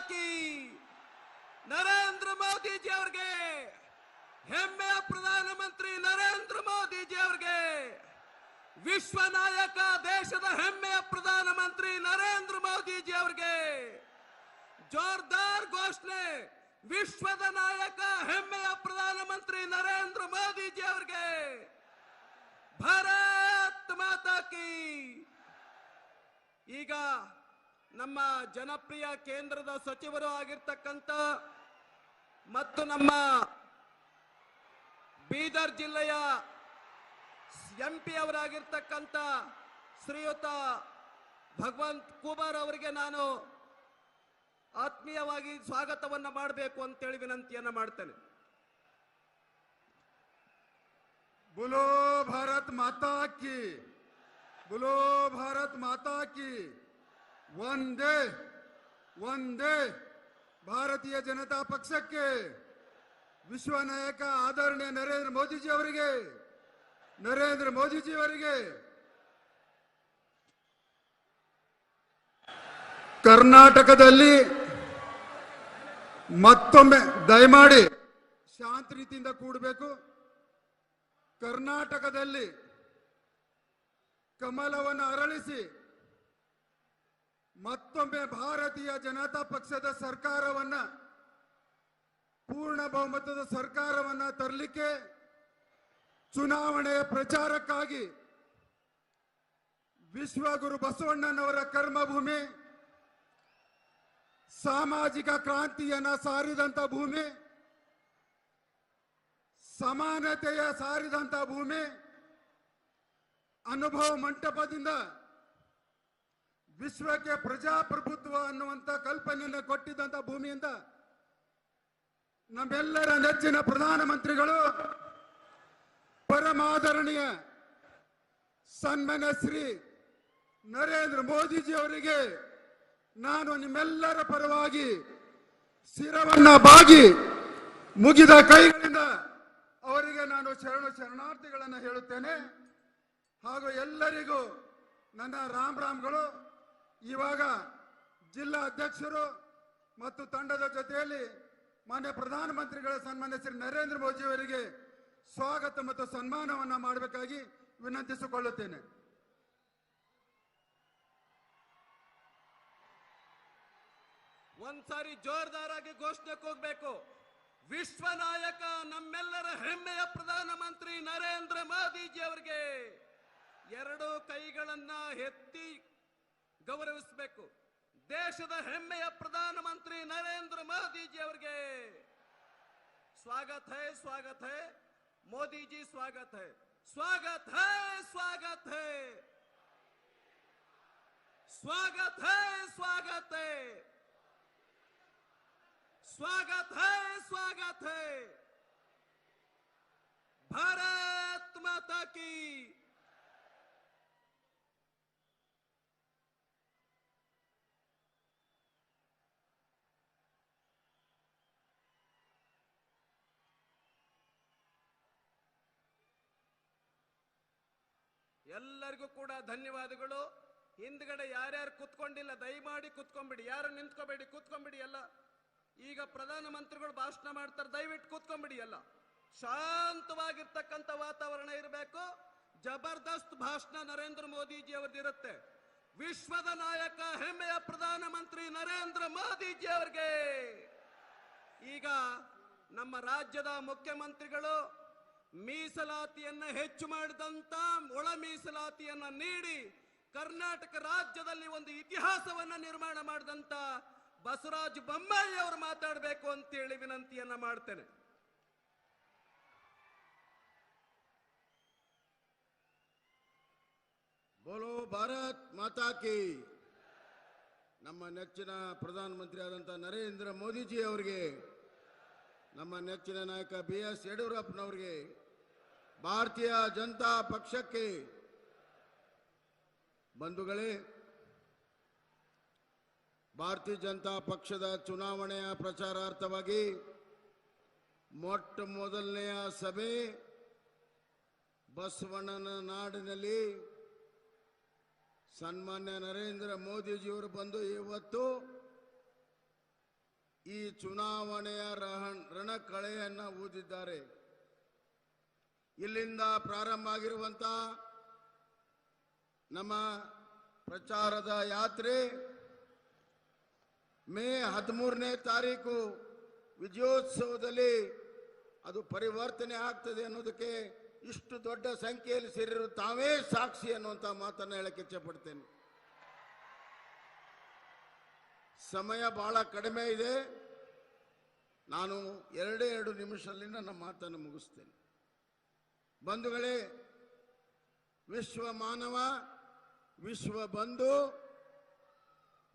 की ನರೇಂದ್ರ ಮೋದಿಜಿ ಅವರಿಗೆ ಹೆಮ್ಮೆಯ ಪ್ರಧಾನಮಂತ್ರಿ ನರೇಂದ್ರ ಮೋದಿಜಿ ಅವರಿಗೆ ವಿಶ್ವ ನಾಯಕ ದೇಶದ ಹೆಮ್ಮೆಯ ಪ್ರಧಾನಮಂತ್ರಿ ನರೇಂದ್ರ ಮೋದಿಜಿ ಅವರಿಗೆ ಜೋರ್ದಾರ್ ಘೋಷಣೆ ವಿಶ್ವದ ನಾಯಕ ಹೆಮ್ಮೆಯ ಪ್ರಧಾನಮಂತ್ರಿ ನರೇಂದ್ರ ಮೋದಿಜಿ ಅವರಿಗೆ ಭಾರತ್ ಮಾತಾ ಕಿ ಈಗ ನಮ್ಮ ಜನಪ್ರಿಯ ಕೇಂದ್ರದ ಸಚಿವರು ಆಗಿರತಕ್ಕಂತ ಮತ್ತು ನಮ್ಮ ಬೀದರ್ ಜಿಲ್ಲೆಯ ಎಂಪಿ ಅವರಾಗಿರತಕ್ಕಂತ ಶ್ರೀಯುತ ಭಗವಂತ್ ಕುಮಾರ್ ಅವರಿಗೆ ನಾನು ಆತ್ಮೀಯವಾಗಿ ಸ್ವಾಗತವನ್ನ ಮಾಡಬೇಕು ಅಂತೇಳಿ ವಿನಂತಿಯನ್ನ ಮಾಡ್ತೇನೆ. बोलो भारत माता की, बोलो भारत माता की, वंदे वंदे भारतीय जनता पक्षಕ್ಕೆ ವಿಶ್ವ ನಾಯಕ ಆದರಣೀಯ ನರೇಂದ್ರ ಮೋದಿಜಿ ಅವರಿಗೆ ಕರ್ನಾಟಕದಲ್ಲಿ ಮತ್ತೊಮ್ಮೆ ದಯಮಾಡಿ ಶಾಂತ ರೀತಿಯಿಂದ ಕೂಡಬೇಕು. ಕರ್ನಾಟಕದಲ್ಲಿ ಕಮಲವನ್ನು ಅರಳಿಸಿ ಮತ್ತೊಮ್ಮೆ ಭಾರತೀಯ ಜನತಾ ಪಕ್ಷದ ಸರ್ಕಾರವನ್ನ ಪೂರ್ಣ ಬಹುಮತದ ಸರ್ಕಾರವನ್ನ ತರಲಿಕ್ಕೆ ಚುನಾವಣೆಯ ಪ್ರಚಾರಕ್ಕಾಗಿ ವಿಶ್ವಗುರು ಬಸವಣ್ಣನವರ ಕರ್ಮಭೂಮಿ, ಸಾಮಾಜಿಕ ಕ್ರಾಂತಿಯನ್ನ ಸಾರಿದಂತ ಭೂಮಿ, ಸಮಾನತೆಯ ಸಾರಿದಂತ ಭೂಮಿ, ಅನುಭವ ಮಂಟಪದಿಂದ ವಿಶ್ವಕ್ಕೆ ಪ್ರಜಾಪ್ರಭುತ್ವ ಅನ್ನುವಂತ ಕಲ್ಪನೆಯನ್ನು ಕೊಟ್ಟಿದ್ದಂತ ಭೂಮಿಯಿಂದ ನಮ್ಮೆಲ್ಲರ ನೆಚ್ಚಿನ ಪ್ರಧಾನಮಂತ್ರಿಗಳು ಪರಮಾದರಣೀಯ ಸನ್ಮಾನ್ಯ ಶ್ರೀ ನರೇಂದ್ರ ಮೋದಿಜಿ ಅವರಿಗೆ ನಾನು ನಿಮ್ಮೆಲ್ಲರ ಪರವಾಗಿ ಶಿರವನ್ನ ಬಾಗಿ ಮುಗಿದ ಕೈಗಳಿಂದ ಅವರಿಗೆ ನಾನು ಶರಣಾರ್ಥಿಗಳನ್ನು ಹೇಳುತ್ತೇನೆ. ಹಾಗೂ ಎಲ್ಲರಿಗೂ ನನ್ನ ರಾಮ್ಗಳು. ಇವಾಗ ಜಿಲ್ಲಾ ಅಧ್ಯಕ್ಷರು ಮತ್ತು ತಂಡದ ಜೊತೆಯಲ್ಲಿ ಮಾನ್ಯ ಪ್ರಧಾನಮಂತ್ರಿಗಳ ಸನ್ಮಾನ್ಯ ಶ್ರೀ ನರೇಂದ್ರ ಮೋದಿ ಅವರಿಗೆ ಸ್ವಾಗತ ಮತ್ತು ಸನ್ಮಾನವನ್ನ ಮಾಡಬೇಕಾಗಿ ವಿನಂತಿಸಿಕೊಳ್ಳುತ್ತೇನೆ. ಒಂದ್ಸಾರಿ ಜೋರ್ದಾರಾಗಿ ಘೋಷಣೆಗೆ ಹೋಗ್ಬೇಕು. ವಿಶ್ವ ನಾಯಕ ನಮ್ಮೆಲ್ಲರ ಹೆಮ್ಮೆಯ ಪ್ರಧಾನಮಂತ್ರಿ ನರೇಂದ್ರ ಮೋದಿಜಿ ಅವರಿಗೆ ಎರಡು ಕೈಗಳನ್ನ ಎತ್ತಿ ಗೌರವಿಸಬೇಕು. ದೇಶದ ಹೆಮ್ಮೆಯ ಪ್ರಧಾನಮಂತ್ರಿ ನರೇಂದ್ರ ಮೋದಿಜಿ ಅವರಿಗೆ स्वागत है, स्वागत है मोदी जी, स्वागत है, स्वागत है, स्वागत है, स्वागत है, स्वागत है, स्वागत है, स्वागत है। भारत माता की। ಎಲ್ಲರಿಗೂ ಕೂಡ ಧನ್ಯವಾದಗಳು. ಹಿಂದ್ಗಡೆ ಯಾರ್ಯಾರು ಕೂತ್ಕೊಂಡಿಲ್ಲ ದಯಮಾಡಿ ಕೂತ್ಕೊಂಡ್ಬಿಡಿ, ಯಾರು ನಿಂತ್ಕೋಬೇಡಿ, ಕೂತ್ಕೊಂಡ್ಬಿಡಿ ಎಲ್ಲ. ಈಗ ಪ್ರಧಾನಮಂತ್ರಿಗಳು ಭಾಷಣ ಮಾಡ್ತಾರೆ, ದಯವಿಟ್ಟು ಕೂತ್ಕೊಂಡ್ಬಿಡಿ ಎಲ್ಲ. ಶಾಂತವಾಗಿರ್ತಕ್ಕಂಥ ವಾತಾವರಣ ಇರಬೇಕು. ಜಬರ್ದಸ್ತ್ ಭಾಷಣ ನರೇಂದ್ರ ಮೋದಿಜಿ ಅವರದಿರುತ್ತೆ. ವಿಶ್ವದ ನಾಯಕ ಹೆಮ್ಮೆಯ ಪ್ರಧಾನಮಂತ್ರಿ ನರೇಂದ್ರ ಮೋದಿಜಿ ಅವರಿಗೆ ಈಗ ನಮ್ಮ ರಾಜ್ಯದ ಮುಖ್ಯಮಂತ್ರಿಗಳು ಮೀಸಲಾತಿಯನ್ನ ಹೆಚ್ಚು ಮಾಡಿದಂತ ಒಳ ಮೀಸಲಾತಿಯನ್ನ ನೀಡಿ ಕರ್ನಾಟಕ ರಾಜ್ಯದಲ್ಲಿ ಒಂದು ಇತಿಹಾಸವನ್ನ ನಿರ್ಮಾಣ ಮಾಡಿದಂತ ಬಸವರಾಜ ಬೊಮ್ಮಾಯಿ ಅವರು ಮಾತಾಡಬೇಕು ಅಂತೇಳಿ ವಿನಂತಿಯನ್ನ ಮಾಡ್ತೇನೆ. ಬೋಲೋ ಭಾರತ್ ಮಾತಾ ಕಿ. ನಮ್ಮ ನೆಚ್ಚಿನ ಪ್ರಧಾನಮಂತ್ರಿ ಆದಂತ ನರೇಂದ್ರ ಮೋದಿಜಿ ಅವರಿಗೆ, ನಮ್ಮ ನೆಚ್ಚಿನ ನಾಯಕ BS ಯಡಿಯೂರಪ್ಪನವರಿಗೆ, ಭಾರತೀಯ ಜನತಾ ಪಕ್ಷಕ್ಕೆ ಬಂಧುಗಳೇ, ಭಾರತೀಯ ಜನತಾ ಪಕ್ಷದ ಚುನಾವಣೆಯ ಪ್ರಚಾರಾರ್ಥವಾಗಿ ಮೊಟ್ಟ ಮೊದಲನೆಯ ಸಭೆ ಬಸವಣ್ಣನ ನಾಡಿನಲ್ಲಿ ಸನ್ಮಾನ್ಯ ನರೇಂದ್ರ ಮೋದಿಜಿಯವರು ಬಂದು ಇವತ್ತು ಈ ಚುನಾವಣೆಯ ರಣಕಳೆಯನ್ನ ಊದಿದ್ದಾರೆ. ಇಲ್ಲಿಂದ ಪ್ರಾರಂಭ ಆಗಿರುವಂತ ನಮ್ಮ ಪ್ರಚಾರದ ಯಾತ್ರೆ ಮೇ 13ನೇ ತಾರೀಕು ವಿಜಯೋತ್ಸವದಲ್ಲಿ ಅದು ಪರಿವರ್ತನೆ ಆಗ್ತದೆ ಅನ್ನೋದಕ್ಕೆ ಇಷ್ಟು ದೊಡ್ಡ ಸಂಖ್ಯೆಯಲ್ಲಿ ಸೇರಿರು ತಾವೇ ಸಾಕ್ಷಿ ಅನ್ನುವಂಥ ಮಾತನ್ನು ಹೇಳಕ್ಕೆ ಇಚ್ಛೆಪಡ್ತೇನೆ. ಸಮಯ ಬಹಳ ಕಡಿಮೆ ಇದೆ. ನಾನು 2 ನಿಮಿಷದಲ್ಲಿ ನನ್ನ ಮಾತನ್ನು ಮುಗಿಸ್ತೇನೆ. ಬಂಧುಗಳೇ, ವಿಶ್ವ ಮಾನವ, ವಿಶ್ವ ಬಂಧು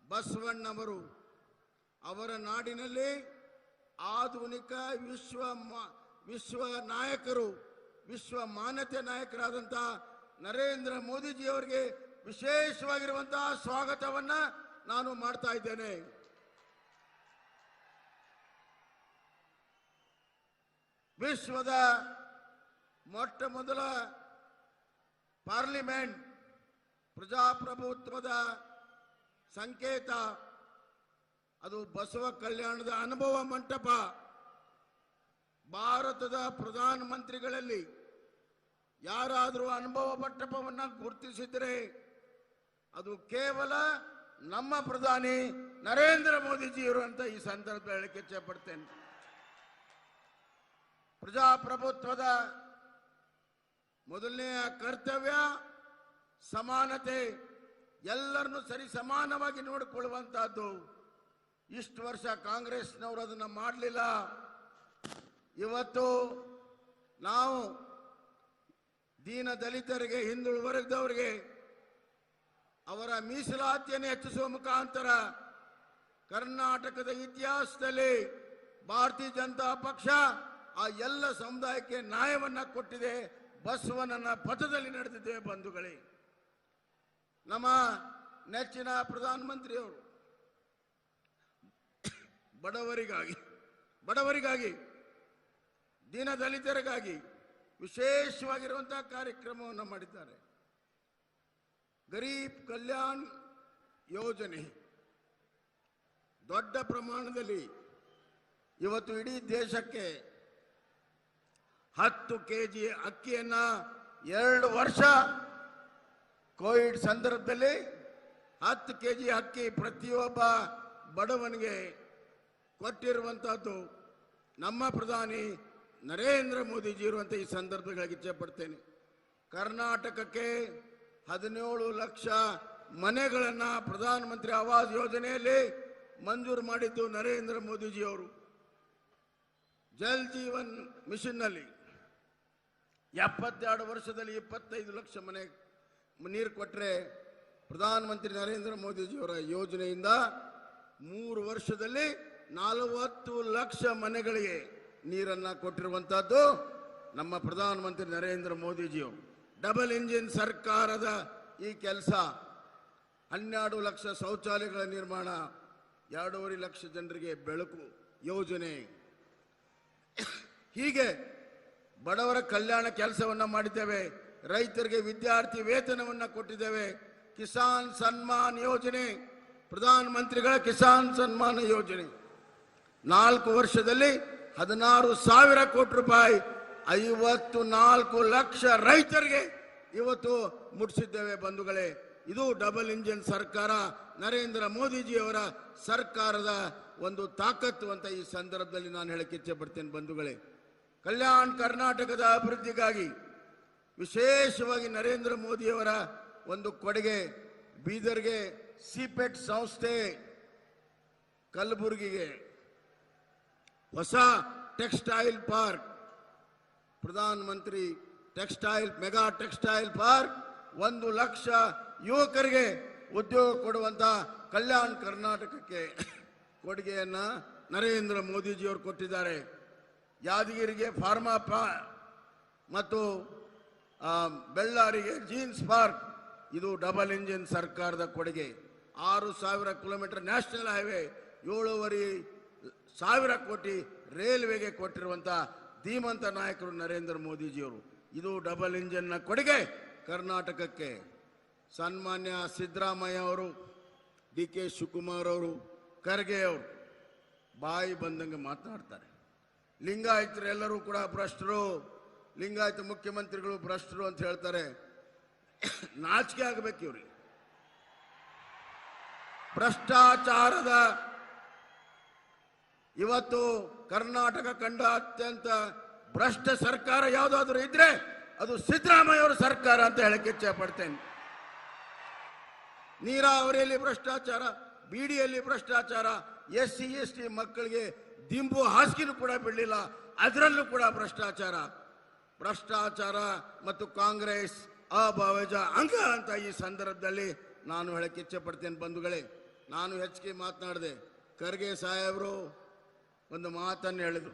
ಬಸವಣ್ಣವರು ಅವರ ನಾಡಿನಲ್ಲಿ ಆಧುನಿಕ ವಿಶ್ವ ನಾಯಕರು, ವಿಶ್ವ ಮಾನ್ಯತೆ ನಾಯಕರಾದಂಥ ನರೇಂದ್ರ ಮೋದಿಜಿಯವರಿಗೆ ವಿಶೇಷವಾಗಿರುವಂತಹ ಸ್ವಾಗತವನ್ನ ನಾನು ಮಾಡ್ತಾ ಇದ್ದೇನೆ. ವಿಶ್ವದ ಮೊಟ್ಟ ಮೊದಲ ಪಾರ್ಲಿಮೆಂಟ್, ಪ್ರಜಾಪ್ರಭುತ್ವದ ಸಂಕೇತ, ಅದು ಬಸವ ಕಲ್ಯಾಣದ ಅನುಭವ ಮಂಟಪ. ಭಾರತದ ಪ್ರಧಾನಮಂತ್ರಿಗಳಲ್ಲಿ ಯಾರಾದರೂ ಅನುಭವ ಮಂಟಪವನ್ನು ಗುರುತಿಸಿದರೆ ಅದು ಕೇವಲ ನಮ್ಮ ಪ್ರಧಾನಿ ನರೇಂದ್ರ ಮೋದಿಜಿಯವರು ಅಂತ ಈ ಸಂದರ್ಭದಲ್ಲಿ ಹೇಳಕ್ಕೆ ಇಚ್ಛೆಪಡ್ತೇನೆ. ಪ್ರಜಾಪ್ರಭುತ್ವದ ಮೊದಲನೆಯ ಕರ್ತವ್ಯ ಸಮಾನತೆ, ಎಲ್ಲರನ್ನು ಸರಿ ಸಮಾನವಾಗಿ ನೋಡಿಕೊಳ್ಳುವಂತಹದ್ದು. ಇಷ್ಟು ವರ್ಷ ಕಾಂಗ್ರೆಸ್ನವರು ಅದನ್ನು ಮಾಡಲಿಲ್ಲ. ಇವತ್ತು ನಾವು ದೀನ ದಲಿತರಿಗೆ, ಹಿಂದುಳಿದ ವರ್ಗದವರಿಗೆ ಅವರ ಮೀಸಲಾತಿಯನ್ನು ಹೆಚ್ಚಿಸುವ ಮುಖಾಂತರ ಕರ್ನಾಟಕದ ಇತಿಹಾಸದಲ್ಲಿ ಭಾರತೀಯ ಜನತಾ ಪಕ್ಷ ಆ ಎಲ್ಲ ಸಮುದಾಯಕ್ಕೆ ನ್ಯಾಯವನ್ನ ಕೊಟ್ಟಿದೆ. ಬಸವಣ್ಣನ ಪಥದಲ್ಲಿ ನಡೆದಿದ್ದೇವೆ ಬಂಧುಗಳೇ. ನಮ್ಮ ನೆಚ್ಚಿನ ಪ್ರಧಾನಮಂತ್ರಿಯವರು ಬಡವರಿಗಾಗಿ ದೀನ ದಲಿತರಿಗಾಗಿ ವಿಶೇಷವಾಗಿರುವಂತಹ ಕಾರ್ಯಕ್ರಮವನ್ನು ಮಾಡಿದ್ದಾರೆ. ಗರೀಬ್ ಕಲ್ಯಾಣ್ ಯೋಜನೆ ದೊಡ್ಡ ಪ್ರಮಾಣದಲ್ಲಿ ಇವತ್ತು ಇಡೀ ದೇಶಕ್ಕೆ 10 kg ಅಕ್ಕಿಯನ್ನ 2 ವರ್ಷ ಕೋವಿಡ್ ಸಂದರ್ಭದಲ್ಲಿ 10 kg ಅಕ್ಕಿ ಪ್ರತಿಯೊಬ್ಬ ಬಡವನಿಗೆ ಕೊಟ್ಟಿರುವಂತಹದ್ದು ನಮ್ಮ ಪ್ರಧಾನಿ ನರೇಂದ್ರ ಮೋದಿಜಿ ಇರುವಂತ ಈ ಸಂದರ್ಭಗಳಿಗೆ ಇಚ್ಛೆ ಪಡ್ತೇನೆ. ಕರ್ನಾಟಕಕ್ಕೆ 17 ಲಕ್ಷ ಮನೆಗಳನ್ನ ಪ್ರಧಾನಮಂತ್ರಿ ಆವಾಸ್ ಯೋಜನೆಯಲ್ಲಿ ಮಂಜೂರು ಮಾಡಿದ್ದು ನರೇಂದ್ರ ಮೋದಿಜಿಯವರು. ಜಲ್ ಜೀವನ್ ಮಿಷನ್ ನಲ್ಲಿ 72 ವರ್ಷದಲ್ಲಿ 25 ಲಕ್ಷ ಮನೆ ನೀರು ಕೊಟ್ಟರೆ, ಪ್ರಧಾನಮಂತ್ರಿ ನರೇಂದ್ರ ಮೋದಿಜಿಯವರ ಯೋಜನೆಯಿಂದ 3 ವರ್ಷದಲ್ಲಿ 40 ಲಕ್ಷ ಮನೆಗಳಿಗೆ ನೀರನ್ನ ಕೊಟ್ಟಿರುವಂತಹದ್ದು ನಮ್ಮ ಪ್ರಧಾನಮಂತ್ರಿ ನರೇಂದ್ರ ಮೋದಿಜಿಯವರು. ಡಬಲ್ ಇಂಜಿನ್ ಸರ್ಕಾರದ ಈ ಕೆಲಸ, 12 ಲಕ್ಷ ಶೌಚಾಲಯಗಳ ನಿರ್ಮಾಣ, 2.5 ಲಕ್ಷ ಜನರಿಗೆ ಬೆಳಕು ಯೋಜನೆ, ಹೀಗೆ ಬಡವರ ಕಲ್ಯಾಣ ಕೆಲಸವನ್ನ ಮಾಡಿದ್ದೇವೆ. ರೈತರಿಗೆ ವಿದ್ಯಾರ್ಥಿ ವೇತನವನ್ನ ಕೊಟ್ಟಿದ್ದೇವೆ. ಕಿಸಾನ್ ಸನ್ಮಾನ್ ಯೋಜನೆ, ಪ್ರಧಾನಮಂತ್ರಿಗಳ ಕಿಸಾನ್ ಸನ್ಮಾನ ಯೋಜನೆ 4 ವರ್ಷದಲ್ಲಿ 16,000 ಕೋಟಿ ರೂಪಾಯಿ 54 ಲಕ್ಷ ರೈತರಿಗೆ ಇವತ್ತು ಮುಟ್ಟಿಸಿದ್ದೇವೆ ಬಂಧುಗಳೇ. ಇದು ಡಬಲ್ ಇಂಜಿನ್ ಸರ್ಕಾರ, ನರೇಂದ್ರ ಮೋದಿಜಿಯವರ ಸರ್ಕಾರದ ಒಂದು ತಾಕತ್ತು ಅಂತ ಈ ಸಂದರ್ಭದಲ್ಲಿ ನಾನು ಹೇಳಕ್ಕೆ ಇಚ್ಛೆ ಪಡ್ತೇನೆ ಬಂಧುಗಳೇ. ಕಲ್ಯಾಣ ಕರ್ನಾಟಕದ ಅಭಿವೃದ್ಧಿಗಾಗಿ ವಿಶೇಷವಾಗಿ ನರೇಂದ್ರ ಮೋದಿಯವರ ಒಂದು ಕೊಡುಗೆ. ಬೀದರ್ಗೆ ಸಿಪೆಟ್ ಸಂಸ್ಥೆ, ಕಲಬುರಗಿಗೆ ಹೊಸ ಟೆಕ್ಸ್ಟೈಲ್ ಪಾರ್ಕ್, ಪ್ರಧಾನಮಂತ್ರಿ ಮೆಗಾ ಟೆಕ್ಸ್ಟೈಲ್ ಪಾರ್ಕ್, 1 ಲಕ್ಷ ಯುವಕರಿಗೆ ಉದ್ಯೋಗ ಕೊಡುವಂತ ಕಲ್ಯಾಣ ಕರ್ನಾಟಕಕ್ಕೆ ಕೊಡುಗೆಯನ್ನ ನರೇಂದ್ರ ಮೋದಿಜಿಯವರು ಕೊಟ್ಟಿದ್ದಾರೆ. ಯಾದಗಿರಿಗೆ ಫಾರ್ಮಾ ಮತ್ತು ಬೆಳ್ಳಾರಿಗೆ ಜೀನ್ಸ್ ಪಾರ್ಕ್, ಇದು ಡಬಲ್ ಇಂಜಿನ್ ಸರ್ಕಾರದ ಕೊಡುಗೆ. 6,000 ಕಿಲೋಮೀಟರ್ ನ್ಯಾಷನಲ್ ಹೈವೇ, 7,500 ಕೋಟಿ ರೈಲ್ವೆಗೆ ಕೊಟ್ಟಿರುವಂತ ಧೀಮಂತ ನಾಯಕರು ನರೇಂದ್ರ ಮೋದಿಜಿಯವರು. ಇದು ಡಬಲ್ ಇಂಜಿನ್ನ ಕೊಡುಗೆ ಕರ್ನಾಟಕಕ್ಕೆ. ಸನ್ಮಾನ್ಯ ಸಿದ್ದರಾಮಯ್ಯ ಅವರು, ಡಿ ಕೆ ಶಿವಕುಮಾರ್ ಅವರು, ಖರ್ಗೆ ಅವರು ಬಾಯಿ ಬಂದಂಗೆ ಮಾತನಾಡ್ತಾರೆ. ಲಿಂಗಾಯತರೆಲ್ಲರೂ ಕೂಡ ಭ್ರಷ್ಟರು, ಲಿಂಗಾಯತ ಮುಖ್ಯಮಂತ್ರಿಗಳು ಭ್ರಷ್ಟರು ಅಂತ ಹೇಳ್ತಾರೆ. ನಾಚಿಕೆ ಆಗಬೇಕು ಇವ್ರಿಗೆ. ಭ್ರಷ್ಟಾಚಾರದ ಇವತ್ತು ಕರ್ನಾಟಕ ಕಂಡ ಅತ್ಯಂತ ಭ್ರಷ್ಟ ಸರ್ಕಾರ ಯಾವುದಾದ್ರೂ ಇದ್ರೆ ಅದು ಸಿದ್ದರಾಮಯ್ಯ ಅವರ ಸರ್ಕಾರ ಅಂತ ಹೇಳಕ್ಕೆ ಇಚ್ಛೆ ಪಡ್ತೇನೆ. ನೀರಾವರಿಯಲ್ಲಿ ಭ್ರಷ್ಟಾಚಾರ, ಬಿಡಿಯಲ್ಲಿ ಭ್ರಷ್ಟಾಚಾರ, SC ST ಮಕ್ಕಳಿಗೆ ದಿಂಬು ಹಾಸಿಗೆನೂ ಕೂಡ ಬಿಡಲಿಲ್ಲ, ಅದರಲ್ಲೂ ಕೂಡ ಭ್ರಷ್ಟಾಚಾರ. ಭ್ರಷ್ಟಾಚಾರ ಮತ್ತು ಕಾಂಗ್ರೆಸ್ ಅಭಾವಜ ಅಂಗ ಅಂತ ಈ ಸಂದರ್ಭದಲ್ಲಿ ನಾನು ಹೇಳಕ್ಕೆ ಇಚ್ಛೆ ಪಡ್ತೇನೆ. ಬಂಧುಗಳೇ, ನಾನು ಹೆಚ್ಚಿಗೆ ಮಾತನಾಡಿದೆ. ಖರ್ಗೆ ಸಾಹೇಬರು ಒಂದು ಮಾತನ್ನು ಹೇಳಿದರು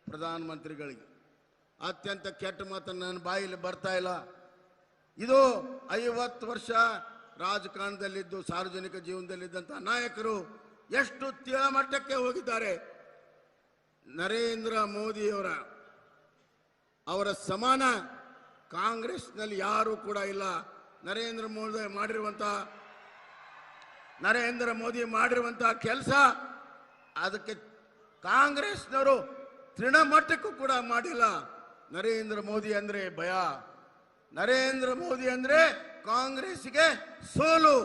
ಪ್ರಧಾನಮಂತ್ರಿಗಳಿಗೆ. ಅತ್ಯಂತ ಕೆಟ್ಟ ಮಾತನ್ನು ನನ್ನ ಬಾಯಲ್ಲಿ ಬರ್ತಾ ಇಲ್ಲ. ಇದು 50 ವರ್ಷ ರಾಜಕಾರಣದಲ್ಲಿದ್ದು ಸಾರ್ವಜನಿಕ ಜೀವನದಲ್ಲಿದ್ದಂಥ ನಾಯಕರು ಎಷ್ಟು ತೀಳಮಟ್ಟಕ್ಕೆ ಹೋಗಿದ್ದಾರೆ. ನರೇಂದ್ರ ಮೋದಿಯವರ ಸಮಾನ ಕಾಂಗ್ರೆಸ್ನಲ್ಲಿ ಯಾರೂ ಕೂಡ ಇಲ್ಲ. ನರೇಂದ್ರ ಮೋದಿ ಮಾಡಿರುವಂತ ಕೆಲಸ ಅದಕ್ಕೆ ಕಾಂಗ್ರೆಸ್ನವರು ತೃಣಮಟ್ಟಕ್ಕೂ ಕೂಡ ಮಾಡಿಲ್ಲ. ನರೇಂದ್ರ ಮೋದಿ ಅಂದ್ರೆ ಭಯ, ನರೇಂದ್ರ ಮೋದಿ ಅಂದ್ರೆ ಕಾಂಗ್ರೆಸ್ಗೆ ಸೋಲು.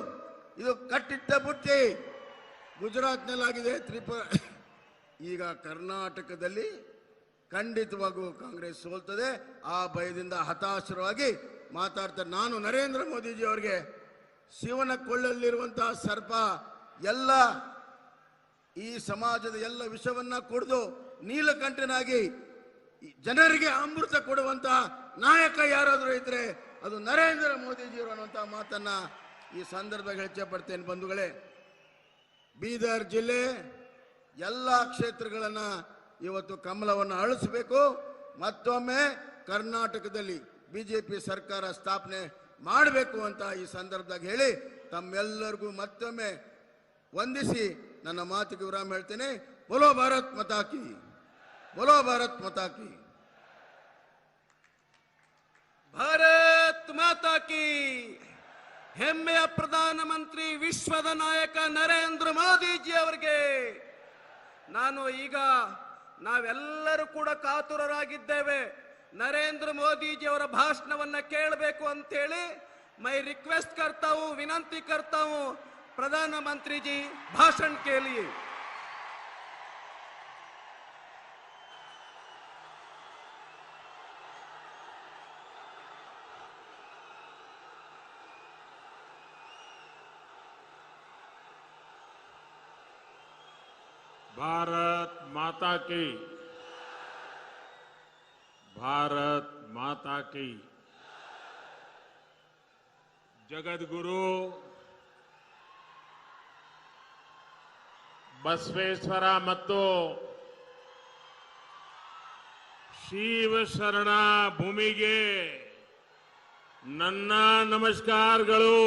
ಇದು ಕಟ್ಟಿಟ್ಟ ಬುತ್ತಿ. ಗುಜರಾತ್ನಲ್ಲಾಗಿದೆ, ಈಗ ಕರ್ನಾಟಕದಲ್ಲಿ ಖಂಡಿತವಾಗೂ ಕಾಂಗ್ರೆಸ್ ಸೋಲ್ತದೆ. ಆ ಭಯದಿಂದ ಹತಾಶರಾಗಿ ಮಾತಾಡ್ತಾರೆ. ನಾನು ನರೇಂದ್ರ ಮೋದಿಜಿ ಅವರಿಗೆ ಶಿವನ ಕೊಳ್ಳಲ್ಲಿರುವಂತಹ ಸರ್ಪ ಎಲ್ಲ ಈ ಸಮಾಜದ ಎಲ್ಲ ವಿಷವನ್ನ ಕುಡಿದು ನೀಲಕಂಠನಾಗಿ ಜನರಿಗೆ ಅಮೃತ ಕೊಡುವಂತಹ ನಾಯಕ ಯಾರಾದರೂ ಇದ್ರೆ ಅದು ನರೇಂದ್ರ ಮೋದಿಜಿಯವರು ಅನ್ನುವಂತಹ ಮಾತನ್ನ ಈ ಸಂದರ್ಭದಲ್ಲಿ ಹೆಚ್ಚೆ ಪಡ್ತೇನೆ. ಬಂಧುಗಳೇ, ಬೀದರ್ ಜಿಲ್ಲೆ ಎಲ್ಲ ಕ್ಷೇತ್ರಗಳನ್ನ ಇವತ್ತು ಕಮಲವನ್ನು ಅಳಿಸಬೇಕು. ಮತ್ತೊಮ್ಮೆ ಕರ್ನಾಟಕದಲ್ಲಿ ಬಿಜೆಪಿ ಸರ್ಕಾರ ಸ್ಥಾಪನೆ ಮಾಡಬೇಕು ಅಂತ ಈ ಸಂದರ್ಭದಾಗ ಹೇಳಿ ತಮ್ಮೆಲ್ಲರಿಗೂ ಮತ್ತೊಮ್ಮೆ ವಂದಿಸಿ ನನ್ನ ಮಾತಿಗೆ ವಿರಾಮ ಹೇಳ್ತೇನೆ. ಬೋಲೋ ಭಾರತ್ ಮಾತಾ ಕಿ, ಬೋಲೋ ಭಾರತ್ ಮಾತಾ ಕಿ. ಭಾರತ್ ಮಾತಾ ಕಿ. ಹೆಮ್ಮೆಯ ಪ್ರಧಾನಮಂತ್ರಿ, ವಿಶ್ವದ ನಾಯಕ ನರೇಂದ್ರ ಮೋದಿಜಿ ಅವರಿಗೆ ನಾವೆಲ್ಲರೂ ಕೂಡ ಕಾತುರರಾಗಿದ್ದೇವೆ. ನರೇಂದ್ರ ಮೋದಿಜಿ ಅವರ ಭಾಷಣವನ್ನ ಕೇಳಬೇಕು ಅಂತೇಳಿ मैं रिक्वेस्ट करता हूं, विनंती करता हूं, प्रधानमंत्री जी भाषण के लिए। भारत माता की, भारत माता की। जगत गुरु बसवेश्वर ಮತ್ತು ಶಿವ ಶರಣ ಭೂಮಿಗೆ ನನ್ನ ನಮಸ್ಕಾರಗಳು.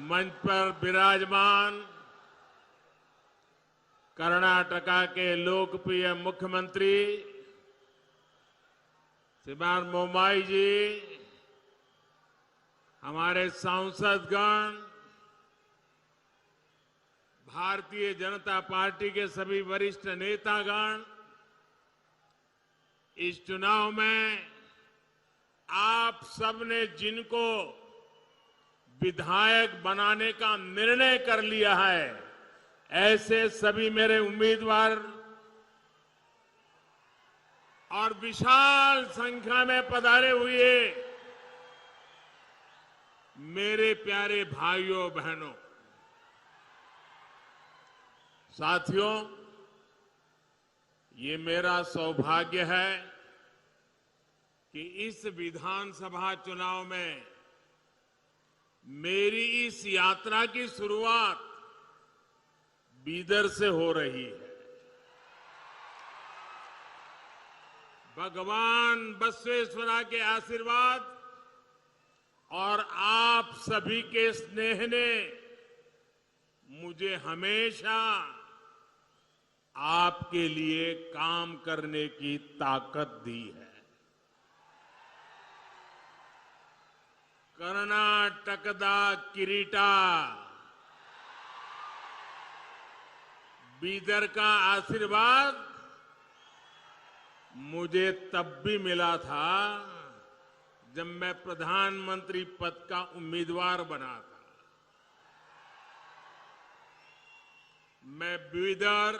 मंच पर विराजमान कर्नाटका के लोकप्रिय मुख्यमंत्री श्रीमान मोमाई जी, हमारे सांसदगण, भारतीय जनता पार्टी के सभी वरिष्ठ नेतागण, इस चुनाव में आप सबने जिनको विधायक बनाने का निर्णय कर लिया है, ऐसे सभी मेरे उम्मीदवार और विशाल संख्या में पधारे हुए मेरे प्यारे भाइयों बहनों, साथियों, ये मेरा सौभाग्य है कि इस विधानसभा चुनाव में मेरी इस यात्रा की शुरुआत बीदर से हो रही है। भगवान बसवेश्वरा के आशीर्वाद और आप सभी के स्नेह ने मुझे हमेशा आपके लिए काम करने की ताकत दी है। कर्नाटकदा किरीटा, बीदर का आशीर्वाद मुझे तब भी मिला था जब मैं प्रधानमंत्री पद का उम्मीदवार बना था। मैं बीदर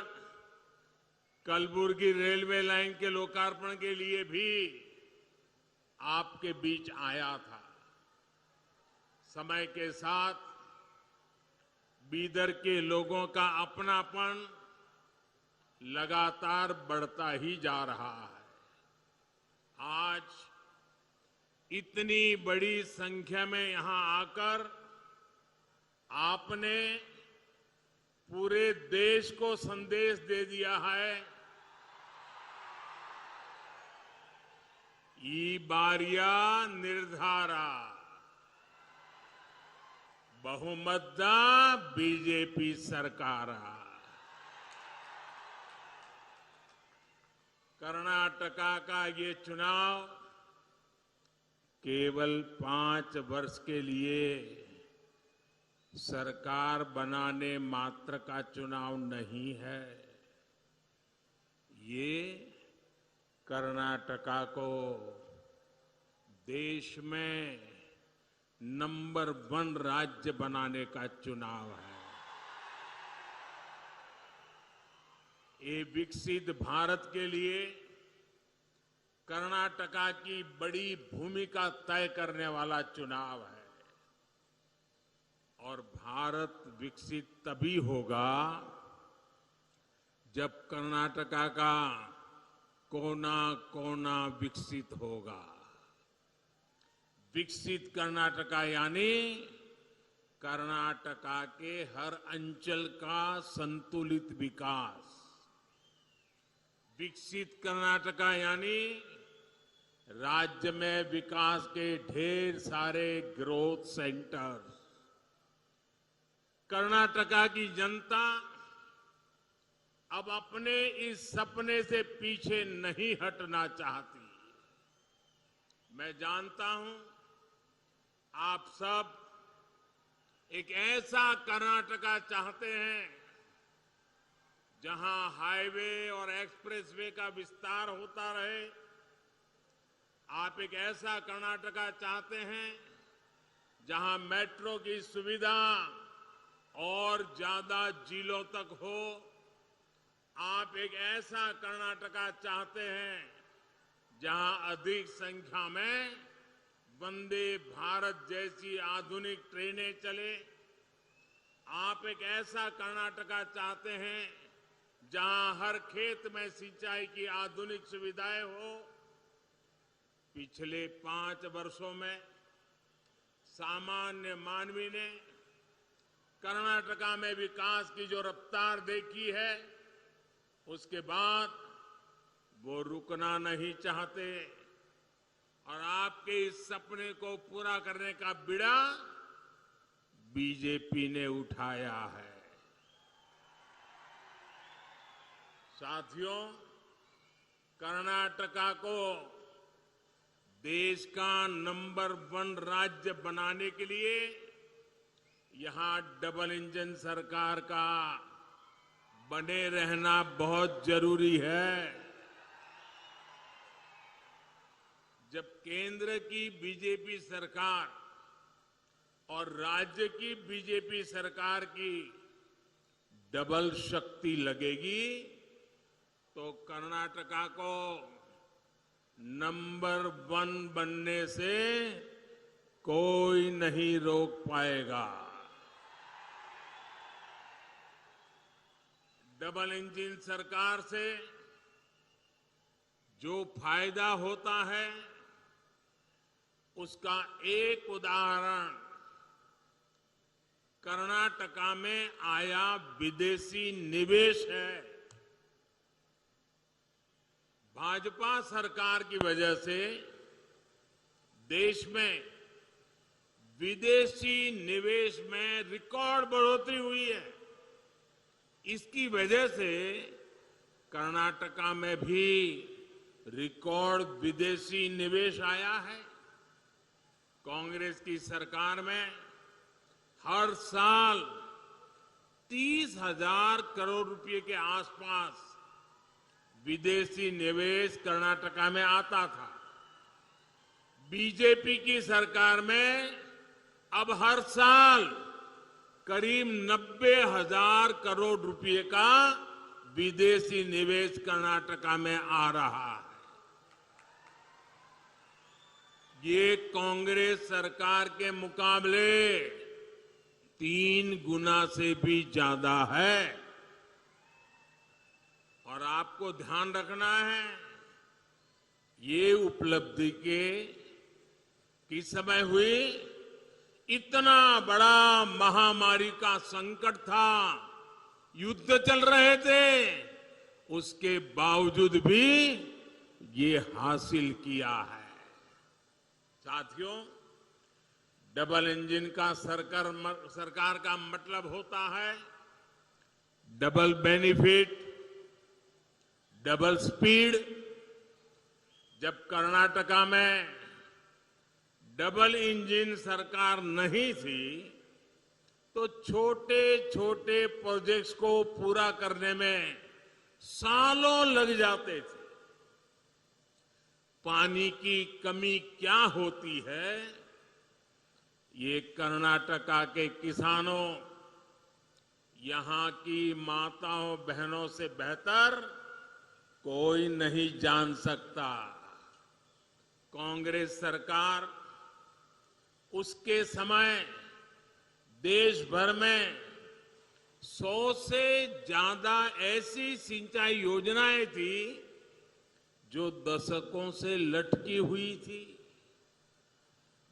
कलबुर्गी रेलवे लाइन के लोकार्पण के लिए भी आपके बीच आया था। समय के साथ बीदर के लोगों का अपनापन लगातार बढ़ता ही जा रहा है। आज इतनी बड़ी संख्या में यहां आकर आपने पूरे देश को संदेश दे दिया है, ई बारिया निर्धारा बहुमतदा बीजेपी सरकार। कर्नाटका का ये चुनाव केवल 5 वर्ष के लिए सरकार बनाने मात्र का चुनाव नहीं है। ये कर्नाटका को देश में नंबर 1 राज्य बनाने का चुनाव है। ये विकसित भारत के लिए कर्नाटका की बड़ी भूमिका तय करने वाला चुनाव है। और भारत विकसित तभी होगा जब कर्नाटका का कोना कोना विकसित होगा। विकसित कर्नाटका यानी कर्नाटका के हर अंचल का संतुलित विकास। विकसित कर्नाटका यानी राज्य में विकास के ढेर सारे ग्रोथ सेंटर्स। कर्नाटका की जनता अब अपने इस सपने से पीछे नहीं हटना चाहती। मैं जानता हूं आप सब एक ऐसा कर्नाटका चाहते हैं जहां हाईवे और एक्सप्रेसवे का विस्तार होता रहे। आप एक ऐसा कर्नाटका चाहते हैं जहां मेट्रो की सुविधा और ज्यादा जिलों तक हो। आप एक ऐसा कर्नाटका चाहते हैं जहां अधिक संख्या में वंदे भारत जैसी आधुनिक ट्रेनें चले। आप एक ऐसा कर्नाटका चाहते हैं जहां हर खेत में सिंचाई की आधुनिक सुविधाएं हो। पिछले 5 वर्षों में सामान्य मानवी ने कर्नाटका में विकास की जो रफ्तार देखी है, उसके बाद वो रुकना नहीं चाहते और आपके इस सपने को पूरा करने का बीड़ा बीजेपी ने उठाया है। साथियों, कर्नाटका को देश का नंबर 1 राज्य बनाने के लिए यहां डबल इंजन सरकार का बने रहना बहुत जरूरी है। जब केंद्र की बीजेपी सरकार और राज्य की बीजेपी सरकार की डबल शक्ति लगेगी तो कर्नाटका को नंबर 1 बनने से कोई नहीं रोक पाएगा। डबल इंजन सरकार से जो फायदा होता है उसका एक उदाहरण कर्नाटका में आया विदेशी निवेश है। भाजपा सरकार की वजह से देश में विदेशी निवेश में रिकॉर्ड बढ़ोतरी हुई है। इसकी वजह से कर्नाटका में भी रिकॉर्ड विदेशी निवेश आया है। कांग्रेस की सरकार में हर साल 30,000 करोड़ रुपए के आसपास विदेशी निवेश कर्नाटका में आता था। बीजेपी की सरकार में अब हर साल करीब 90,000 करोड़ रुपए का विदेशी निवेश कर्नाटका में आ रहा है। ये कांग्रेस सरकार के मुकाबले 3 गुना से भी ज्यादा है। और आपको ध्यान रखना है, ये उपलब्धि किस समय हुई? इतना बड़ा महामारी का संकट था, युद्ध चल रहे थे, उसके बावजूद भी ये हासिल किया है। साथियों, डबल इंजन का सरकार का मतलब होता है डबल बेनिफिट, डबल स्पीड। जब कर्नाटका में डबल इंजन सरकार नहीं थी तो छोटे छोटे प्रोजेक्ट्स को पूरा करने में सालों लग जाते थे। पानी की कमी क्या होती है, ये कर्नाटका के किसानों, यहां की माताओं बहनों से बेहतर कोई नहीं जान सकता। कांग्रेस सरकार उसके समय देश भर में 100 से ज्यादा ऐसी सिंचाई योजनाएं थी जो दशकों से लटकी हुई थी।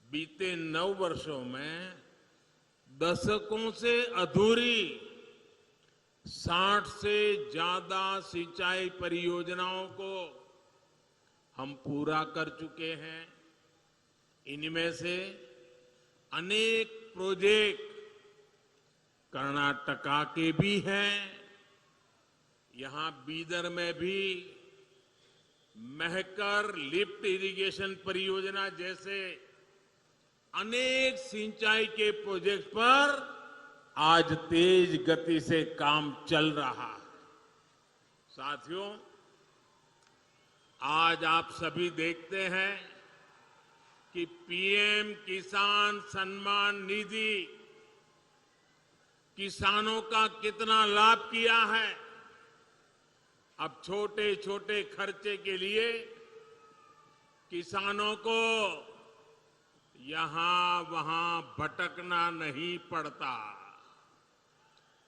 बीते 9 वर्षों में दशकों से अधूरी 60 से ज्यादा सिंचाई परियोजनाओं को हम पूरा कर चुके हैं। इनमें से अनेक प्रोजेक्ट कर्नाटका के भी हैं। यहां बीदर में भी महकर लिफ्ट इरिगेशन परियोजना जैसे अनेक सिंचाई के प्रोजेक्ट पर आज तेज गति से काम चल रहा है। साथियों, आज आप सभी देखते हैं कि पीएम किसान सम्मान निधि किसानों का कितना लाभ किया है। अब छोटे छोटे खर्चे के लिए किसानों को यहां वहां भटकना नहीं पड़ता।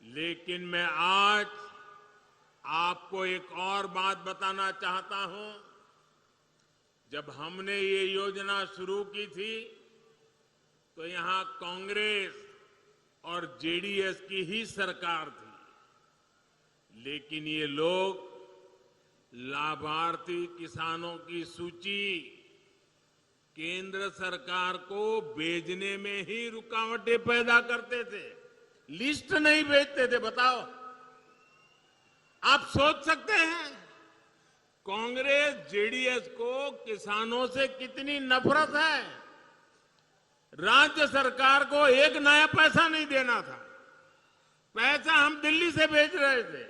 लेकिन मैं आज आपको एक और बात बताना चाहता हूं। जब हमने ये योजना शुरू की थी तो यहां कांग्रेस और जेडीएस की ही सरकार थी। लेकिन ये लोग लाभार्थी किसानों की सूची केंद्र सरकार को भेजने में ही रुकावटें पैदा करते थे, लिस्ट नहीं भेजते थे। बताओ, आप सोच सकते हैं कांग्रेस जेडीएस को किसानों से कितनी नफरत है। राज्य सरकार को एक नया पैसा नहीं देना था, पैसा हम दिल्ली से भेज रहे थे।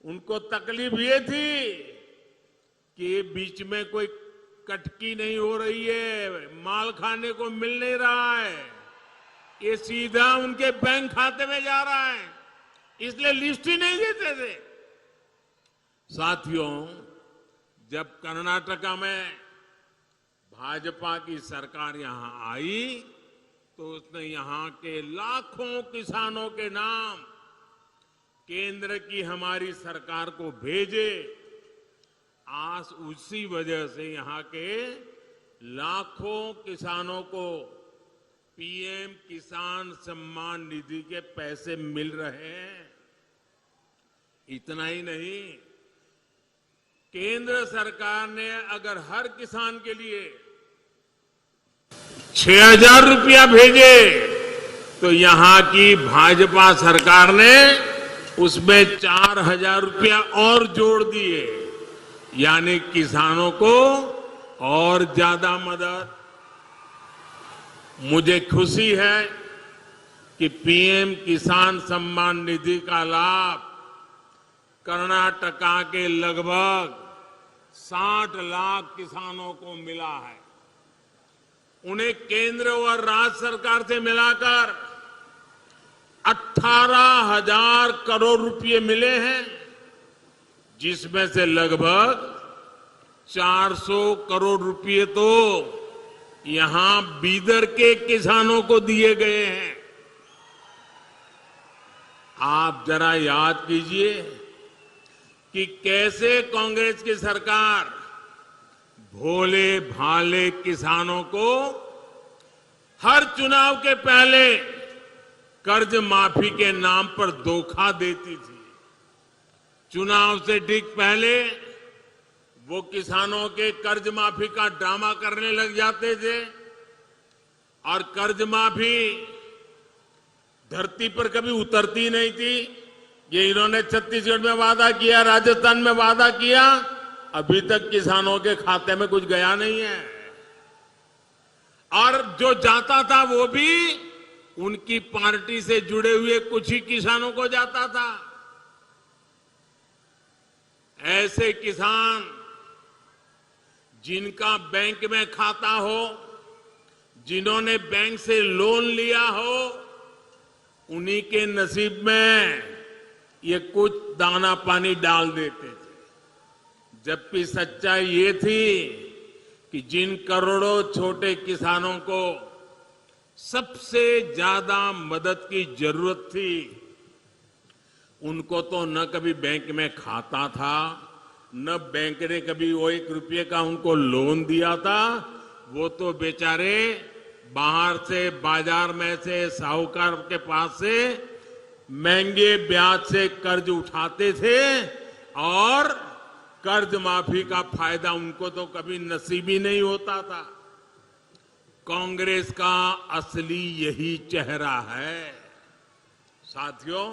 उनको तकलीफ ये थी कि बीच में कोई कटकी नहीं हो रही है, माल खाने को मिल नहीं रहा है, ये सीधा उनके बैंक खाते में जा रहा है, इसलिए लिस्ट ही नहीं देते थे। साथियों, जब कर्नाटका में भाजपा की सरकार यहां आई तो उसने यहां के लाखों किसानों के नाम केंद्र की हमारी सरकार को भेजे। आज उसी वजह से यहां के लाखों किसानों को पीएम किसान सम्मान निधि के पैसे मिल रहे हैं। इतना ही नहीं, केंद्र सरकार ने अगर हर किसान के लिए 6,000 रुपया भेजे तो यहां की भाजपा सरकार ने उसमें 4,000 रुपया और जोड़ दिए, यानी किसानों को और ज्यादा मदद। मुझे खुशी है कि पीएम किसान सम्मान निधि का लाभ कर्नाटका के लगभग 60 लाख किसानों को मिला है। उन्हें केंद्र और राज्य सरकार से मिलाकर 18,000 करोड़ रुपए मिले हैं, जिसमें से लगभग 400 करोड़ रुपए तो यहां बीदर के किसानों को दिए गए हैं। आप जरा याद कीजिए कि कैसे कांग्रेस की सरकार भोले भाले किसानों को हर चुनाव के पहले कर्ज माफी के नाम पर धोखा देती थी। चुनाव से ठीक पहले वो किसानों के कर्ज माफी का ड्रामा करने लग जाते थे और कर्ज माफी धरती पर कभी उतरती नहीं थी। ये इन्होंने छत्तीसगढ़ में वादा किया, राजस्थान में वादा किया, अभी तक किसानों के खाते में कुछ गया नहीं है। और जो जाता था वो भी उनकी पार्टी से जुड़े हुए कुछ ही किसानों को जाता था। ऐसे किसान जिनका बैंक में खाता हो, जिन्होंने बैंक से लोन लिया हो, उन्हीं के नसीब में ये कुछ दाना पानी डाल देते थे। जबकि सच्चाई ये थी कि जिन करोड़ों छोटे किसानों को सबसे ज्यादा मदद की जरूरत थी, उनको तो न कभी बैंक में खाता था, न बैंक ने कभी वो 1 रुपये का उनको लोन दिया था। वो तो बेचारे बाहर से, बाजार में से, साहूकार के पास से महंगे ब्याज से कर्ज उठाते थे और कर्ज माफी का फायदा उनको तो कभी नसीब ही नहीं होता था। कांग्रेस का असली यही चेहरा है। साथियों,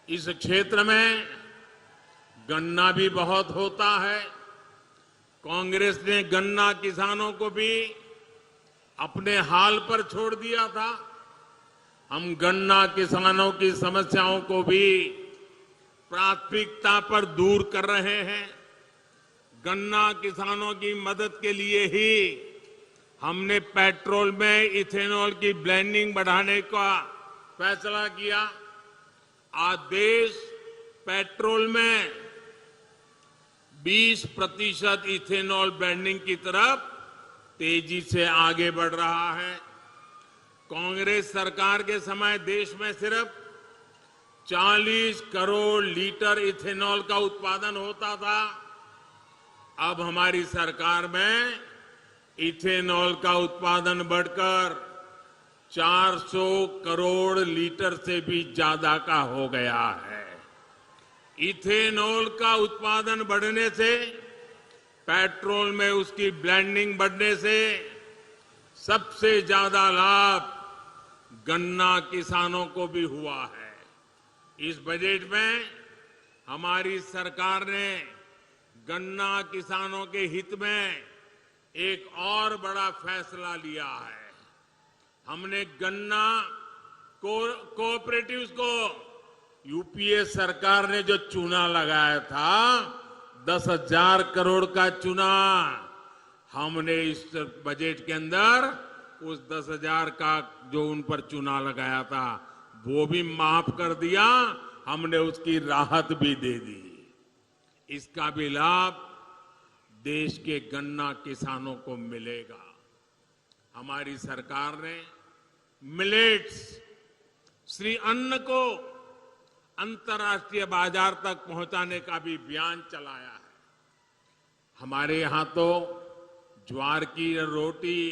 इस क्षेत्र में गन्ना भी बहुत होता है। कांग्रेस ने गन्ना किसानों को भी अपने हाल पर छोड़ दिया था। हम गन्ना किसानों की समस्याओं को भी प्राथमिकता पर दूर कर रहे हैं। गन्ना किसानों की मदद के लिए ही हमने पेट्रोल में इथेनॉल की ब्लेंडिंग बढ़ाने का फैसला किया। आज देश पेट्रोल में 20% इथेनॉल ब्लेंडिंग की तरफ तेजी से आगे बढ़ रहा है। कांग्रेस सरकार के समय देश में सिर्फ 40 करोड़ लीटर इथेनॉल का उत्पादन होता था। अब हमारी सरकार में इथेनॉल का उत्पादन बढ़कर 400 करोड़ लीटर से भी ज्यादा का हो गया है। इथेनॉल का उत्पादन बढ़ने से, पेट्रोल में उसकी ब्लेंडिंग बढ़ने से सबसे ज्यादा लाभ गन्ना किसानों को भी हुआ है। इस बजट में हमारी सरकार ने गन्ना किसानों के हित में एक और बड़ा फैसला लिया है। हमने गन्ना कोऑपरेटिव्स को, यूपीए सरकार ने जो चूना लगाया था 10,000 करोड़ का चूना, हमने इस बजट के अंदर उस 10,000 का जो उन पर चूना लगाया था वो भी माफ कर दिया। हमने उसकी राहत भी दे दी। इसका भी लाभ देश के गन्ना किसानों को मिलेगा। हमारी सरकार ने मिलेट्स, श्री अन्न को अंतर्राष्ट्रीय बाजार तक पहुंचाने का भी अभियान चलाया है। हमारे यहां तो ज्वार की रोटी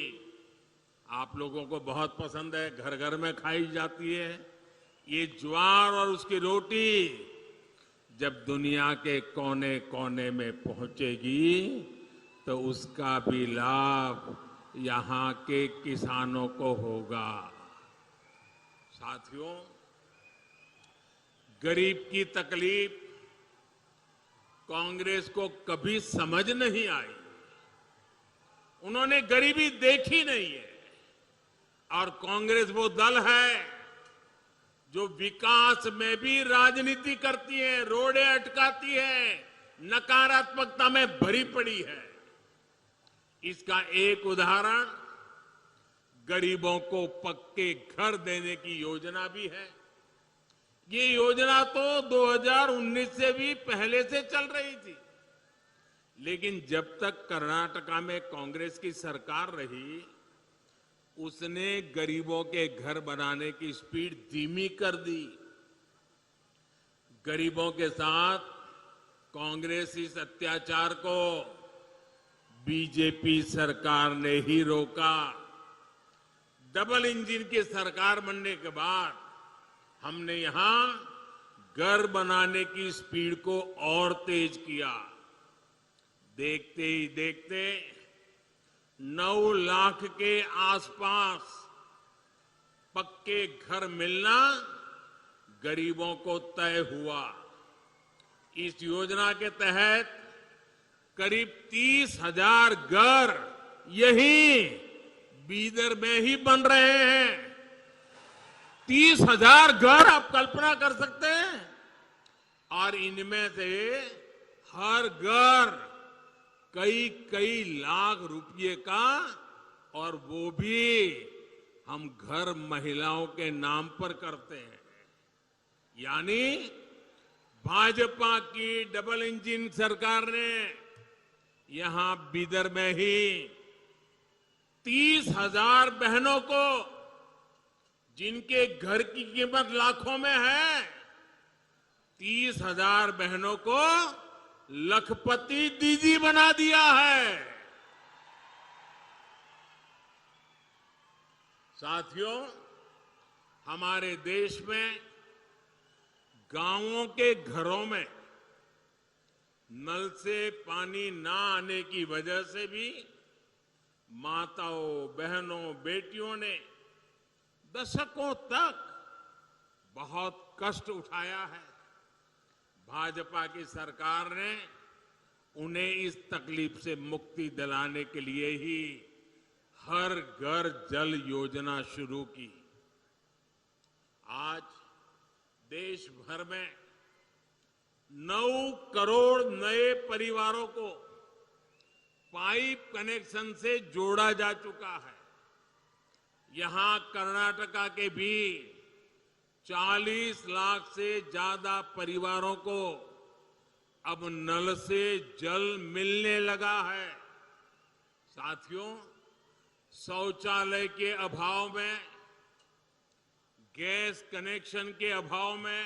आप लोगों को बहुत पसंद है, घर घर में खाई जाती है। ये ज्वार और उसकी रोटी जब दुनिया के कोने कोने में पहुंचेगी तो उसका भी लाभ यहां के किसानों को होगा। साथियों, गरीब की तकलीफ कांग्रेस को कभी समझ नहीं आई। उन्होंने गरीबी देखी नहीं है। और कांग्रेस वो दल है जो विकास में भी राजनीति करती है, रोड़े अटकाती है, नकारात्मकता में भरी पड़ी है। इसका एक उदाहरण गरीबों को पक्के घर देने की योजना भी है। ये योजना तो 2019 से भी पहले से चल रही थी, लेकिन जब तक कर्नाटका में कांग्रेस की सरकार रही, उसने गरीबों के घर बनाने की स्पीड धीमी कर दी। गरीबों के साथ कांग्रेस इस अत्याचार को बीजेपी सरकार ने ही रोका। डबल इंजन की सरकार बनने के बाद हमने यहां घर बनाने की स्पीड को और तेज किया। देखते ही देखते 9 लाख के आसपास पक्के घर मिलना गरीबों को तय हुआ। इस योजना के तहत करीब 30,000 घर यही बीदर में ही बन रहे हैं। 30,000 घर आप कल्पना कर सकते हैं। और इनमें से हर घर कई कई लाख रुपए का, और वो भी हम घर महिलाओं के नाम पर करते हैं। यानी भाजपा की डबल इंजन सरकार ने यहां बीदर में ही 30,000 बहनों को, जिनके घर की कीमत लाखों में है, 30,000 बहनों को लखपति दीदी बना दिया है। साथियों, हमारे देश में गांवों के घरों में नल से पानी ना आने की वजह से भी माताओं, बहनों, बेटियों ने दशकों तक बहुत कष्ट उठाया है। भाजपा की सरकार ने उन्हें इस तकलीफ से मुक्ति दिलाने के लिए ही हर घर जल योजना शुरू की। आज देश भर में 9 करोड़ नए परिवारों को पाइप कनेक्शन से जोड़ा जा चुका है। यहां कर्नाटका के भी 40 लाख से ज्यादा परिवारों को अब नल से जल मिलने लगा है। साथियों, शौचालय के अभाव में, गैस कनेक्शन के अभाव में,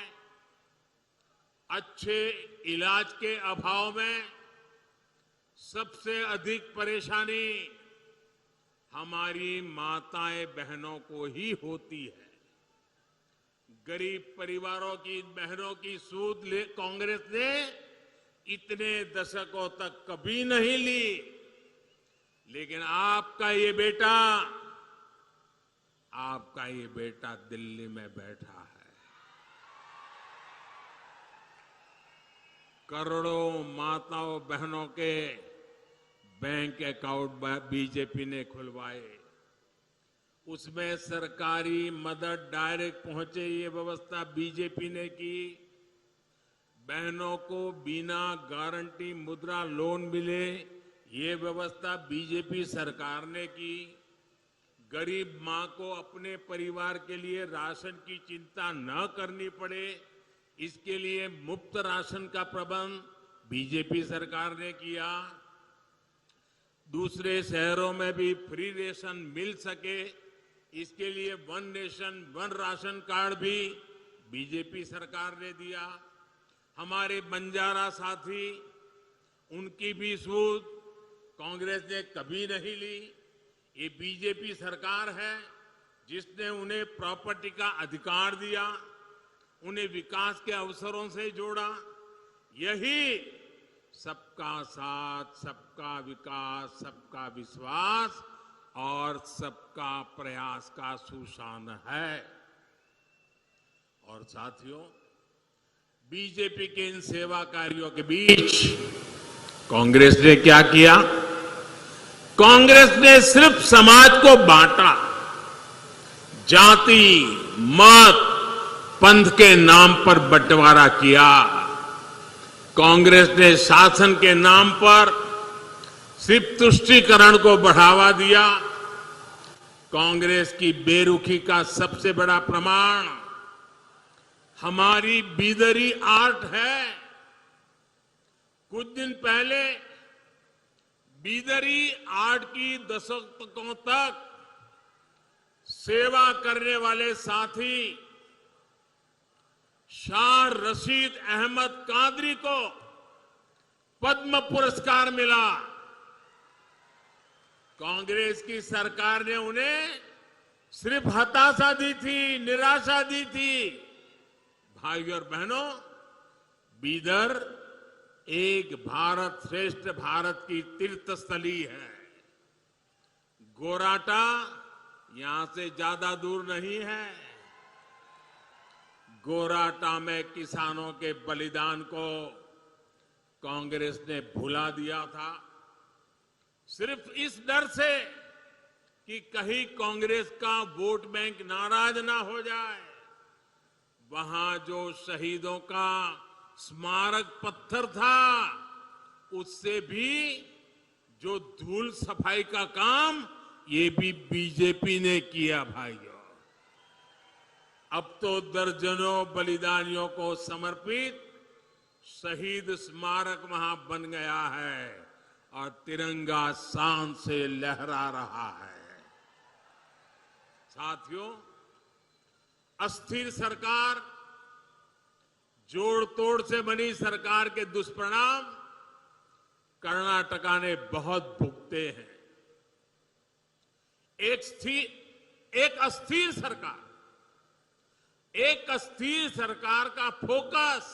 अच्छे इलाज के अभाव में सबसे अधिक परेशानी हमारी माताएं बहनों को ही होती है। गरीब परिवारों की बहनों की सूद कांग्रेस ने इतने दशकों तक कभी नहीं ली, लेकिन आपका ये बेटा दिल्ली में बैठा है। करोड़ों माताओं बहनों के बैंक अकाउंट बीजेपी ने खुलवाए। उसमें सरकारी मदद डायरेक्ट पहुंचे, ये व्यवस्था बीजेपी ने की। बहनों को बिना गारंटी मुद्रा लोन मिले, ये व्यवस्था बीजेपी सरकार ने की। गरीब मां को अपने परिवार के लिए राशन की चिंता न करनी पड़े, इसके लिए मुफ्त राशन का प्रबंध बीजेपी सरकार ने किया। दूसरे शहरों में भी फ्री रेशन मिल सके, इसके लिए one nation one ration card भी बीजेपी सरकार ने दिया। हमारे बंजारा साथी, उनकी भी सूद कांग्रेस ने कभी नहीं ली। ये बीजेपी सरकार है जिसने उन्हें प्रॉपर्टी का अधिकार दिया, उन्हें विकास के अवसरों से जोड़ा। यही सबका साथ, सबका विकास, सबका विश्वास और सबका प्रयास का सुशान है। और साथियों, बीजेपी के इन सेवा कार्यों के बीच कांग्रेस ने क्या किया? कांग्रेस ने सिर्फ समाज को बांटा, जाति, मत, पंथ के नाम पर बंटवारा किया। कांग्रेस ने शासन के नाम पर सिर्फ तुष्टीकरण को बढ़ावा दिया। कांग्रेस की बेरुखी का सबसे बड़ा प्रमाण हमारी बीदरी आर्ट है। कुछ दिन पहले बीदरी आर्ट की दशकों तक सेवा करने वाले साथी शाह रशीद अहमद कादरी को पद्म पुरस्कार मिला। कांग्रेस की सरकार ने उन्हें सिर्फ हताशा दी थी, निराशा दी थी। भाइयों और बहनों, बीदर एक भारत श्रेष्ठ भारत की तीर्थस्थली है। गोराटा यहां से ज्यादा दूर नहीं है। गोराटा में किसानों के बलिदान को कांग्रेस ने भुला दिया था, सिर्फ इस डर से कि कहीं कांग्रेस का वोट बैंक नाराज ना हो जाए। वहां जो शहीदों का स्मारक पत्थर था, उससे भी जो धूल सफाई का काम, ये भी बीजेपी ने किया। भाइयों, अब तो दर्जनों बलिदानियों को समर्पित शहीद स्मारक वहां बन गया है और तिरंगा शान से लहरा रहा है। साथियों, अस्थिर सरकार, जोड़ तोड़ से बनी सरकार के दुष्परिणाम कर्नाटका ने बहुत भुगते हैं। एक अस्थिर सरकार का फोकस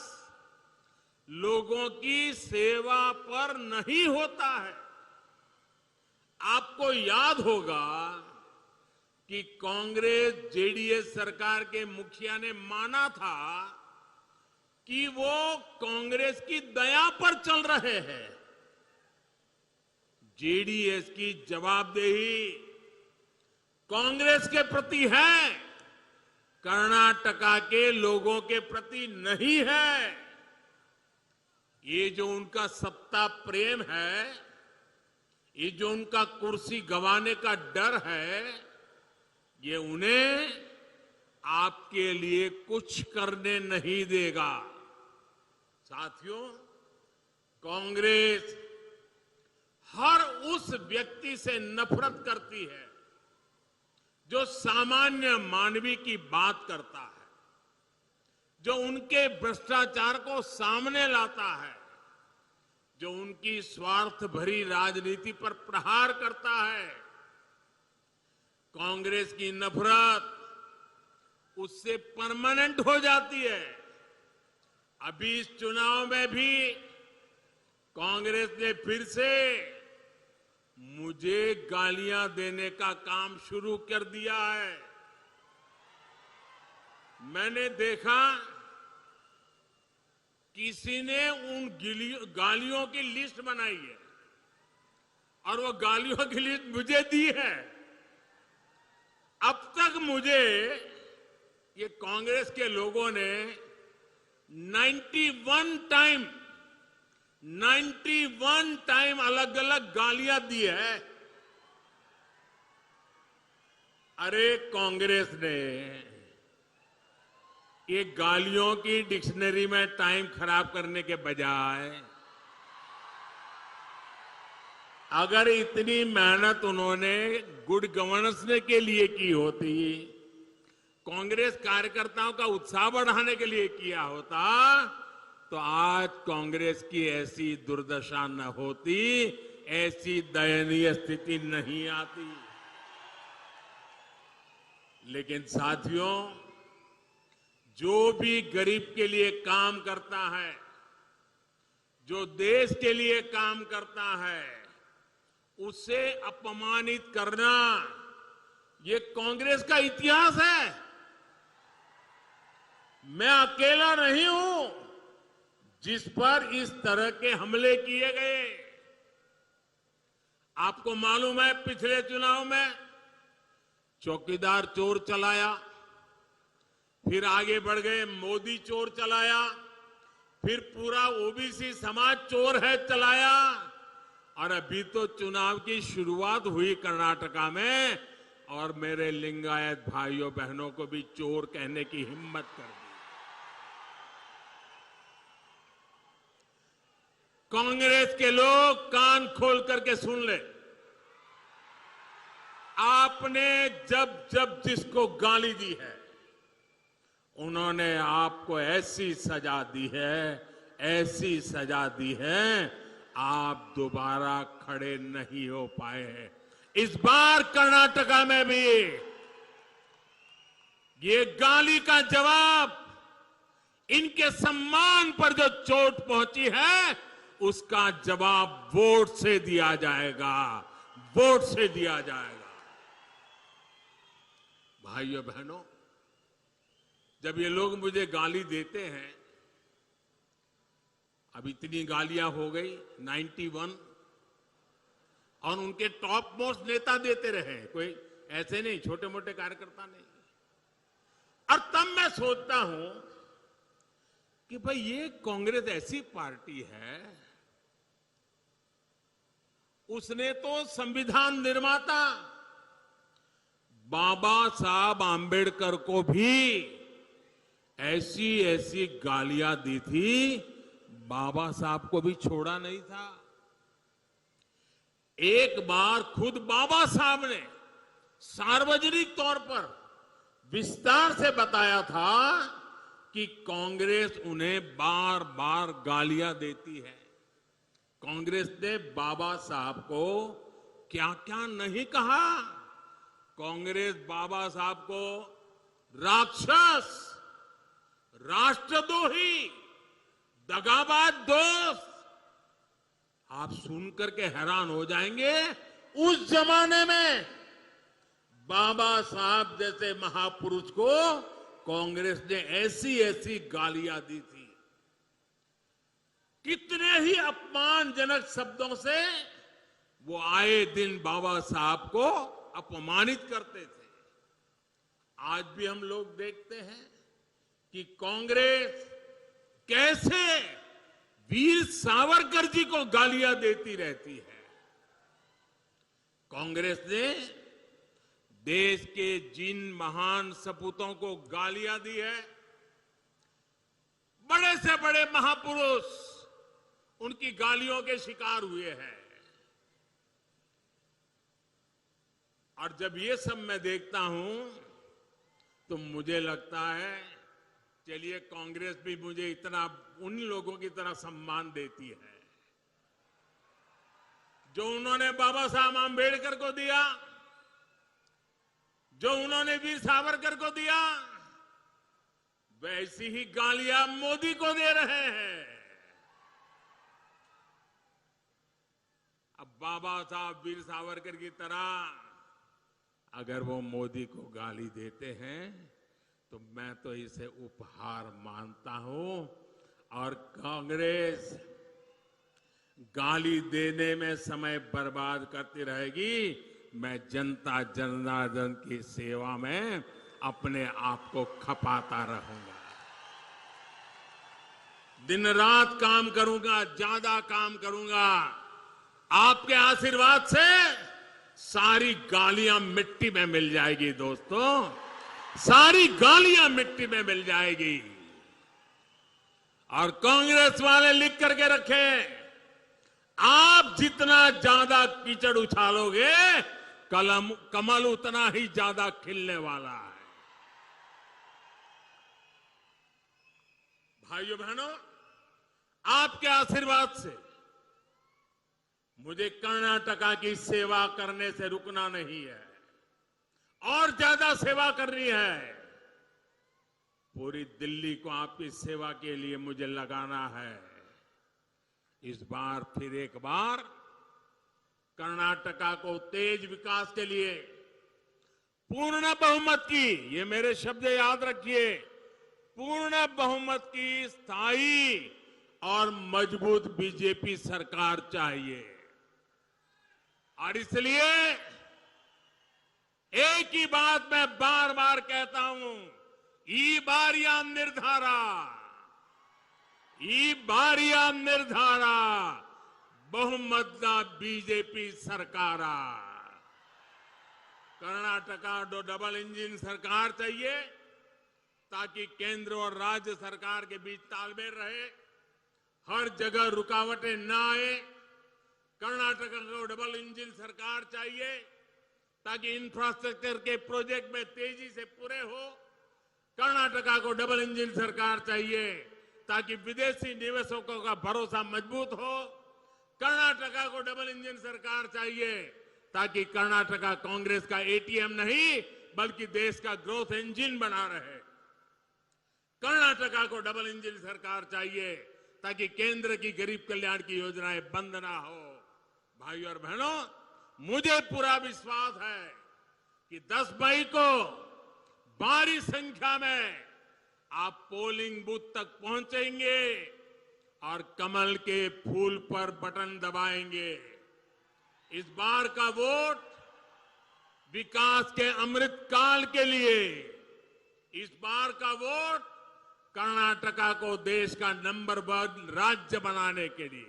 लोगों की सेवा पर नहीं होता है। आपको याद होगा कि कांग्रेस जेडीएस सरकार के मुखिया ने माना था कि वो कांग्रेस की दया पर चल रहे हैं। जेडीएस की जवाबदेही कांग्रेस के प्रति है, कर्नाटका के लोगों के प्रति नहीं है। ये जो उनका सत्ता प्रेम है, ये जो उनका कुर्सी गंवाने का डर है, ये उन्हें आपके लिए कुछ करने नहीं देगा। साथियों, कांग्रेस हर उस व्यक्ति से नफरत करती है जो सामान्य मानवी की बात करता है, जो उनके भ्रष्टाचार को सामने लाता है, जो उनकी स्वार्थ भरी राजनीति पर प्रहार करता है। कांग्रेस की नफरत उससे परमानेंट हो जाती है। अभी इस चुनाव में भी कांग्रेस ने फिर से मुझे गालियां देने का काम शुरू कर दिया है। मैंने देखा किसी ने उन गालियों की लिस्ट बनाई है और वो गालियों की लिस्ट मुझे दी है। अब तक मुझे ये कांग्रेस के लोगों ने 91 टाइम अलग अलग गालियां दी है। अरे कांग्रेस ने ये गालियों की डिक्शनरी में टाइम खराब करने के बजाय अगर इतनी मेहनत उन्होंने गुड गवर्नेंस के लिए की होती, कांग्रेस कार्यकर्ताओं का उत्साह बढ़ाने के लिए किया होता, तो आज कांग्रेस की ऐसी दुर्दशा न होती, ऐसी दयनीय स्थिति नहीं आती। लेकिन साथियों, जो भी गरीब के लिए काम करता है, जो देश के लिए काम करता है, उसे अपमानित करना ये कांग्रेस का इतिहास है। मैं अकेला नहीं हूं। जिस पर इस तरह के हमले किए गए। आपको मालूम है पिछले चुनाव में चौकीदार चोर चलाया, फिर आगे बढ़ गए मोदी चोर चलाया, फिर पूरा ओबीसी समाज चोर है चलाया, और अभी तो चुनाव की शुरुआत हुई कर्नाटका में और मेरे लिंगायत भाइयों बहनों को भी चोर कहने की हिम्मत कर दी। कांग्रेस के लोग कान खोल करके सुन ले, आपने जब जब जिसको गाली दी है उन्होंने आपको ऐसी सजा दी है, ऐसी सजा दी है, आप दोबारा खड़े नहीं हो पाए हैं। इस बार कर्नाटका में भी ये गाली का जवाब, इनके सम्मान पर जो चोट पहुंची है उसका जवाब वोट से दिया जाएगा, वोट से दिया जाएगा। भाइयों बहनों, जब ये लोग मुझे गाली देते हैं, अब इतनी गालियां हो गई 91, और उनके टॉप मोस्ट नेता देते रहे, कोई ऐसे नहीं, छोटे मोटे कार्यकर्ता नहीं। और तब मैं सोचता हूं कि भाई ये कांग्रेस ऐसी पार्टी है, उसने तो संविधान निर्माता बाबा साहब आंबेडकर को भी ऐसी ऐसी गालियां दी थी, बाबा साहब को भी छोड़ा नहीं था। एक बार खुद बाबा साहब ने सार्वजनिक तौर पर विस्तार से बताया था कि कांग्रेस उन्हें बार बार गालियां देती है। कांग्रेस ने बाबा साहब को क्या क्या नहीं कहा। कांग्रेस बाबा साहब को राक्षस, राष्ट्रद्रोही, दगाबाज दोस्त, आप सुनकर के हैरान हो जाएंगे। उस जमाने में बाबा साहब जैसे महापुरुष को कांग्रेस ने ऐसी ऐसी गालियां दी थी। कितने ही अपमानजनक शब्दों से वो आए दिन बाबा साहब को अपमानित करते थे। आज भी हम लोग देखते हैं कि कांग्रेस कैसे वीर सावरकर जी को गालियां देती रहती है। कांग्रेस ने देश के जिन महान सपूतों को गालियां दी है, बड़े से बड़े महापुरुष उनकी गालियों के शिकार हुए हैं। और जब ये सब मैं देखता हूं तो मुझे लगता है चलिए कांग्रेस भी मुझे इतना उन लोगों की तरह सम्मान देती है जो उन्होंने बाबा साहब आंबेडकर को दिया, जो उन्होंने वीर सावरकर को दिया, वैसी ही गालियां मोदी को दे रहे हैं। अब बाबा साहब वीर सावरकर की तरह अगर वो मोदी को गाली देते हैं तो मैं तो इसे उपहार मानता हूं। और कांग्रेस गाली देने में समय बर्बाद करती रहेगी, मैं जनता जनार्दन की सेवा में अपने आप को खपाता रहूंगा। दिन रात काम करूंगा, ज्यादा काम करूंगा। आपके आशीर्वाद से सारी गालियां मिट्टी में मिल जाएगी दोस्तों, सारी गालियां मिट्टी में मिल जाएगी। और कांग्रेस वाले लिख करके रखें, आप जितना ज्यादा कीचड़ उछालोगे कमल उतना ही ज्यादा खिलने वाला है। भाइयों बहनों, आपके आशीर्वाद से मुझे कर्नाटका की सेवा करने से रुकना नहीं है, और ज्यादा सेवा करनी है। पूरी दिल्ली को आपकी सेवा के लिए मुझे लगाना है। इस बार फिर एक बार कर्नाटका को तेज विकास के लिए पूर्ण बहुमत की, ये मेरे शब्द याद रखिए, पूर्ण बहुमत की स्थायी और मजबूत बीजेपी सरकार चाहिए। और इसलिए एक ही बात मैं बार बार कहता हूं, ई बारिया निर्धारा, ई बारिया निर्धारा बहुमतदा बीजेपी सरकार। कर्नाटका डबल इंजन सरकार चाहिए ताकि केंद्र और राज्य सरकार के बीच तालमेल रहे, हर जगह रुकावटें ना आए। कर्नाटका को डबल इंजन सरकार चाहिए ताकि इंफ्रास्ट्रक्चर के प्रोजेक्ट में तेजी से पूरे हो। कर्नाटका को डबल इंजन सरकार चाहिए ताकि विदेशी निवेशकों का भरोसा मजबूत हो। कर्नाटका को डबल इंजन सरकार चाहिए ताकि कर्नाटका कांग्रेस का एटीएम नहीं बल्कि देश का ग्रोथ इंजन बना रहे। कर्नाटका को डबल इंजन सरकार चाहिए ताकि केंद्र की गरीब कल्याण की योजनाएं बंद ना हो। भाइयों और बहनों, मुझे पूरा विश्वास है कि 10 मई को भारी संख्या में आप पोलिंग बूथ तक पहुंचेंगे और कमल के फूल पर बटन दबाएंगे। इस बार का वोट विकास के अमृत काल के लिए, इस बार का वोट कर्नाटका को देश का नंबर 1 राज्य बनाने के लिए।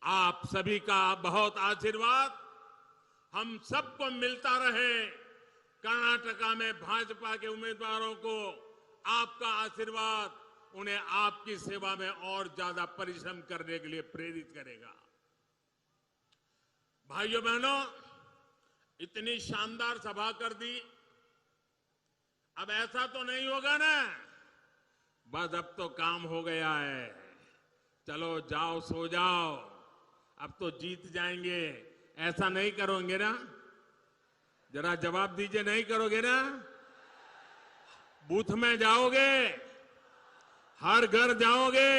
आप सभी का बहुत आशीर्वाद हम सबको मिलता रहे। कर्नाटका में भाजपा के उम्मीदवारों को आपका आशीर्वाद उन्हें आपकी सेवा में और ज्यादा परिश्रम करने के लिए प्रेरित करेगा। भाइयों बहनों, इतनी शानदार सभा कर दी, अब ऐसा तो नहीं होगा ना बस अब तो काम हो गया है, चलो जाओ सो जाओ, अब तो जीत जाएंगे, ऐसा नहीं करोगे ना? जरा जवाब दीजिए, नहीं करोगे ना? बूथ में जाओगे, हर घर जाओगे,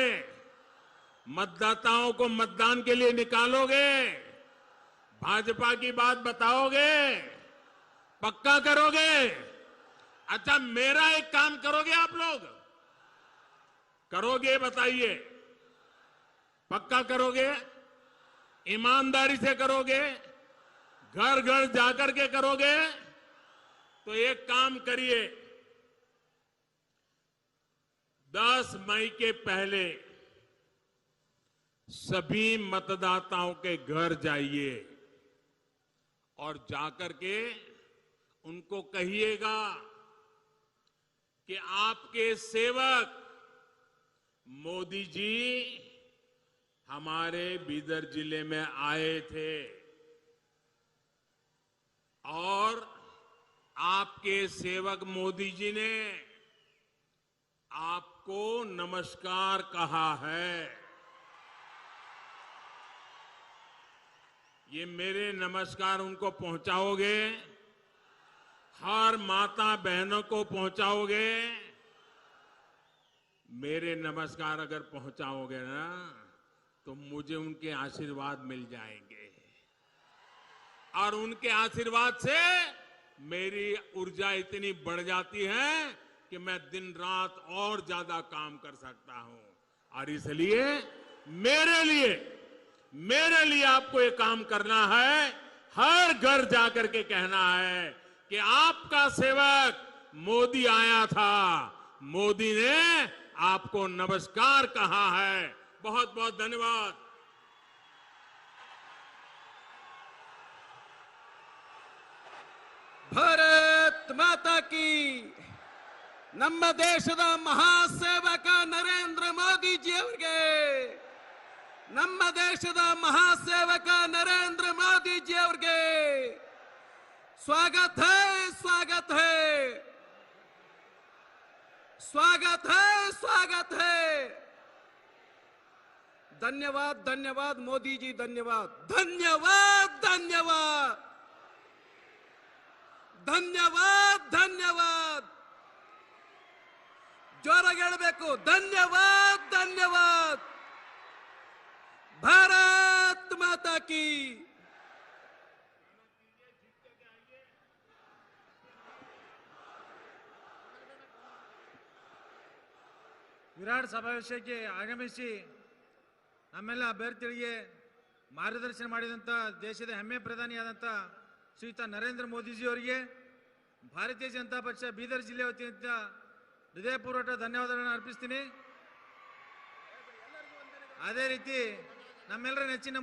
मतदाताओं को मतदान के लिए निकालोगे, भाजपा की बात बताओगे, पक्का करोगे? अच्छा, मेरा एक काम करोगे आप लोग? करोगे? बताइए, पक्का करोगे? ईमानदारी से करोगे? घर घर जाकर के करोगे? तो एक काम करिए, 10 मई के पहले सभी मतदाताओं के घर जाइए और जाकर के उनको कहिएगा कि आपके सेवक मोदी जी हमारे बीदर जिले में आए थे और आपके सेवक मोदी जी ने आपको नमस्कार कहा है। ये मेरे नमस्कार उनको पहुंचाओगे? हर माता बहनों को पहुंचाओगे? मेरे नमस्कार अगर पहुंचाओगे ना तो मुझे उनके आशीर्वाद मिल जाएंगे और उनके आशीर्वाद से मेरी ऊर्जा इतनी बढ़ जाती है कि मैं दिन रात और ज्यादा काम कर सकता हूं। और इसलिए मेरे लिए आपको ये काम करना है, हर घर जाकर के कहना है कि आपका सेवक मोदी आया था, मोदी ने आपको नमस्कार कहा है। बहुत बहुत धन्यवाद। ಭಾರತ್ ಮಾತಾ ಕಿ ನಮ್ಮ ದೇಶದ ಮಹಾಸೇವಕ ನರೇಂದ್ರ ಮೋದಿಜಿ ಅವರಿಗೆ ನಮ್ಮ ದೇಶದ ಮಹಾಸೇವಕ ನರೇಂದ್ರ ಮೋದಿಜಿ ಅವರಿಗೆ स्वागत है स्वागत है स्वागत है स्वागत है। धन्यवाद धन्यवाद मोदी जी, धन्यवाद धन्यवाद धन्यवाद धन्यवाद धन्यवाद। जोराಗಿ ಹೇಳಬೇಕು, धन्यवाद धन्यवाद। भारत माता की। ವಿರಾಟ್ ಸಮಾವೇಶಕ್ಕೆ ಆಗಮಿಸಿ ನಮ್ಮೆಲ್ಲ ಅಭ್ಯರ್ಥಿಗಳಿಗೆ ಮಾರ್ಗದರ್ಶನ ಮಾಡಿದಂಥ ದೇಶದ ಹೆಮ್ಮೆ ಪ್ರಧಾನಿಯಾದಂಥ ಶ್ರೀಯುತ ನರೇಂದ್ರ ಮೋದಿಜಿಯವರಿಗೆ ಭಾರತೀಯ ಜನತಾ ಪಕ್ಷ ಬೀದರ್ ಜಿಲ್ಲೆ ವತಿಯಿಂದ ಹೃದಯಪೂರ್ವಕ ಧನ್ಯವಾದಗಳನ್ನು ಅರ್ಪಿಸ್ತೀನಿ. ಅದೇ ರೀತಿ ನಮ್ಮೆಲ್ಲರ ನೆಚ್ಚಿನ